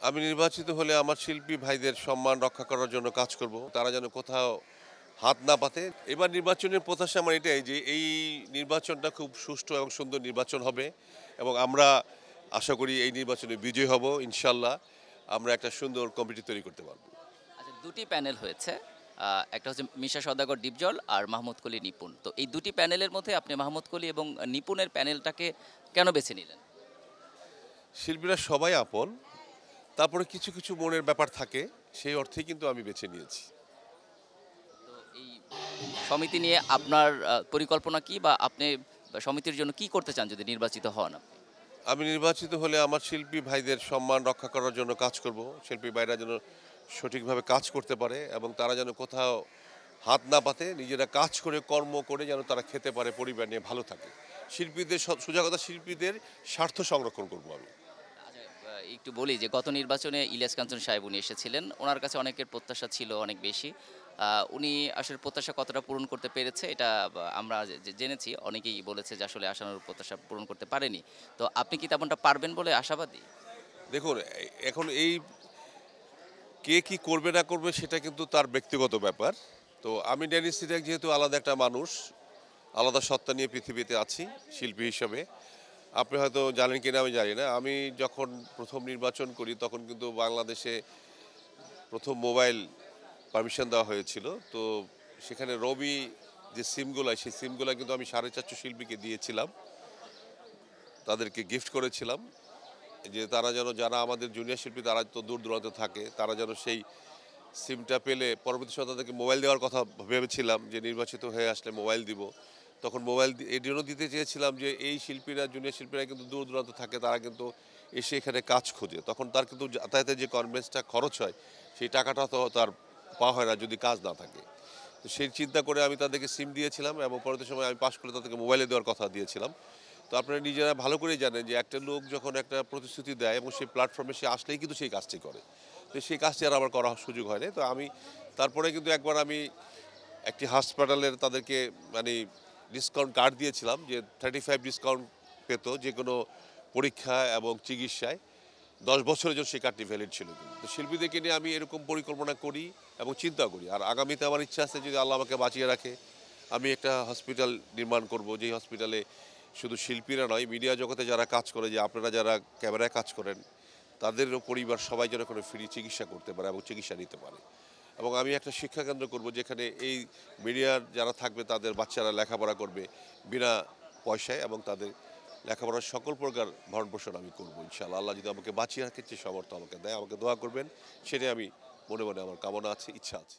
আমি নির্বাচিত হলে আমার শিল্পী ভাইদের সম্মান রক্ষা করার জন্য কাজ করব। তারা যেন কোথাও হাত না পাতে। এবার নির্বাচনের প্রত্যাশা আমার এটাই যে এই নির্বাচনটা খুব সুষ্ঠু এবং সুন্দর নির্বাচন হবে এবং আমরা আশা করি এই নির্বাচনে বিজয়ী হব ইনশাল্লাহ। আমরা একটা সুন্দর কমিটি তৈরি করতে পারব। আচ্ছা, দুটি প্যানেল হয়েছে। একটা হচ্ছে মিশা সওদাগর ডিপজল আর মাহমুদ কলি নিপুণ। তো এই দুটি প্যানেলের মধ্যে আপনি মাহমুদ কলি এবং নিপুণের প্যানেলটাকে কেন বেছে নিলেন? শিল্পীরা সবাই আপন। তারপরে কিছু, কিছু মনের ব্যাপার থাকে। সেই অর্থেই কিন্তু আমি বেছে নিয়েছি। তো এই সমিতি নিয়ে আপনার পরিকল্পনা কি, বা আপনি সমিতির জন্য কি করতে চান যদি নির্বাচিত হন আপনি? আমি নির্বাচিত হলে আমার শিল্পী ভাইদের সম্মান রক্ষা করার জন্য কাজ করব। শিল্পী ভাইরা যেন সঠিকভাবে কাজ করতে পারে এবং তারা যেন কোথাও হাত না পাতে, নিজেরা কাজ করে কর্ম করে যেন তারা খেতে পারে, পরিবার নিয়ে ভালো থাকে। শিল্পীদের সোজা কথা শিল্পীদের স্বার্থ সংরক্ষণ করব আমি। আচ্ছা, একটু বলি যে গত নির্বাচনে ইলিয়াস কাঞ্চন সাহেব উনি এসেছিলেন। ওনার কাছে অনেকের প্রত্যাশা ছিল অনেক বেশি। উনি আসলে প্রত্যাশা কতটা পূরণ করতে পেরেছে এটা আমরা জেনেছি। অনেকেই বলেছে যে আসলে আশানুরূপ প্রত্যাশা পূরণ করতে পারেনি। তো আপনি কি তেমনটা পারবেন বলে আশাবাদী? দেখুন এখন এই কে কি করবে না করবে সেটা কিন্তু তার ব্যক্তিগত ব্যাপার। তো আমি ডেনিস সিরাক যেহেতু আলাদা একটা মানুষ, আলাদা সত্তা নিয়ে পৃথিবীতে আছি শিল্পী হিসাবে। আপনি হয়তো জানেন কিনা আমি জানি না। আমি যখন ১ম নির্বাচন করি তখন কিন্তু বাংলাদেশে ১ম মোবাইল পারমিশন দেওয়া হয়েছিল। তো সেখানে রবি যে সিমগুলা সেই সিমগুলা কিন্তু আমি ৪৫০ শিল্পীকে দিয়েছিলাম। তাদেরকে গিফট করেছিলাম যে তারা যেন যারা আমাদের জুনিয়র শিল্পী তারা তো দূর দূরান্তে থাকে তারা যেন সেই সিমটা পেলে পরবর্তী সময়ে তাদেরকে মোবাইল দেওয়ার কথা ভেবেছিলাম যে নির্বাচিত হয়ে আসলে মোবাইল দিব। তখন মোবাইল এর জন্য দিতে চেয়েছিলাম যে এই শিল্পীরা জুনিয়র শিল্পীরা কিন্তু দূর দূরান্ত থাকে তারা কিন্তু এসে এখানে কাজ খোঁজে। তখন তার কিন্তু যাতায়াতের যে কনভেন্সটা খরচ হয় সেই টাকাটা তো তার পাওয়া হয় না যদি কাজ না থাকে। তো সেই চিন্তা করে আমি তাদেরকে সিম দিয়েছিলাম এবং পরবর্তী সময় আমি পাশ করে তাদেরকে মোবাইলে দেওয়ার কথা দিয়েছিলাম। তো আপনারা নিজেরা ভালো করেই জানেন যে একটা লোক যখন একটা প্রতিশ্রুতি দেয় এবং সেই প্ল্যাটফর্মে সে আসলেই কিন্তু সেই কাজটি করে। তো সেই কাজটি আর আমার করার সুযোগ হয়নি। তো আমি তারপরে কিন্তু একবার আমি একটি হাসপাতালের তাদেরকে মানে ডিসকাউন্ট কার্ড দিয়েছিলাম যে 35 ডিসকাউন্ট পেত যেকোনো পরীক্ষা এবং চিকিৎসায়। ১০ বছরের জন্য সেই কার্ডটি ভ্যালিড ছিল কিন্তু। তো শিল্পীদেরকে নিয়ে আমি এরকম পরিকল্পনা করি এবং চিন্তা করি। আর আগামীতে আমার ইচ্ছা আছে যদি আল্লাহ আমাকে বাঁচিয়ে রাখে, আমি একটা হসপিটাল নির্মাণ করব। যেই হসপিটালে শুধু শিল্পীরা নয়, মিডিয়া জগতে যারা কাজ করে যে আপনারা যারা ক্যামেরায় কাজ করেন, তাদেরও পরিবার সবাই যেন কোনো ফ্রি চিকিৎসা করতে পারে এবং চিকিৎসা নিতে পারে। এবং আমি একটা শিক্ষা কেন্দ্র করব যেখানে এই মিডিয়ার যারা থাকবে তাদের বাচ্চারা লেখাপড়া করবে বিনা পয়সায় এবং তাদের লেখাপড়ার সকল প্রকার ভরণ-পোষণ আমি করব ইনশাআল্লাহ। আল্লাহ যদি আমাকে বাঁচিয়ে রাখে সে সামর্থ্য আমাকে দেয়, আমাকে দোয়া করবেন। সেটাই আমি মনে, মনে আমার কামনা আছে, ইচ্ছা আছে।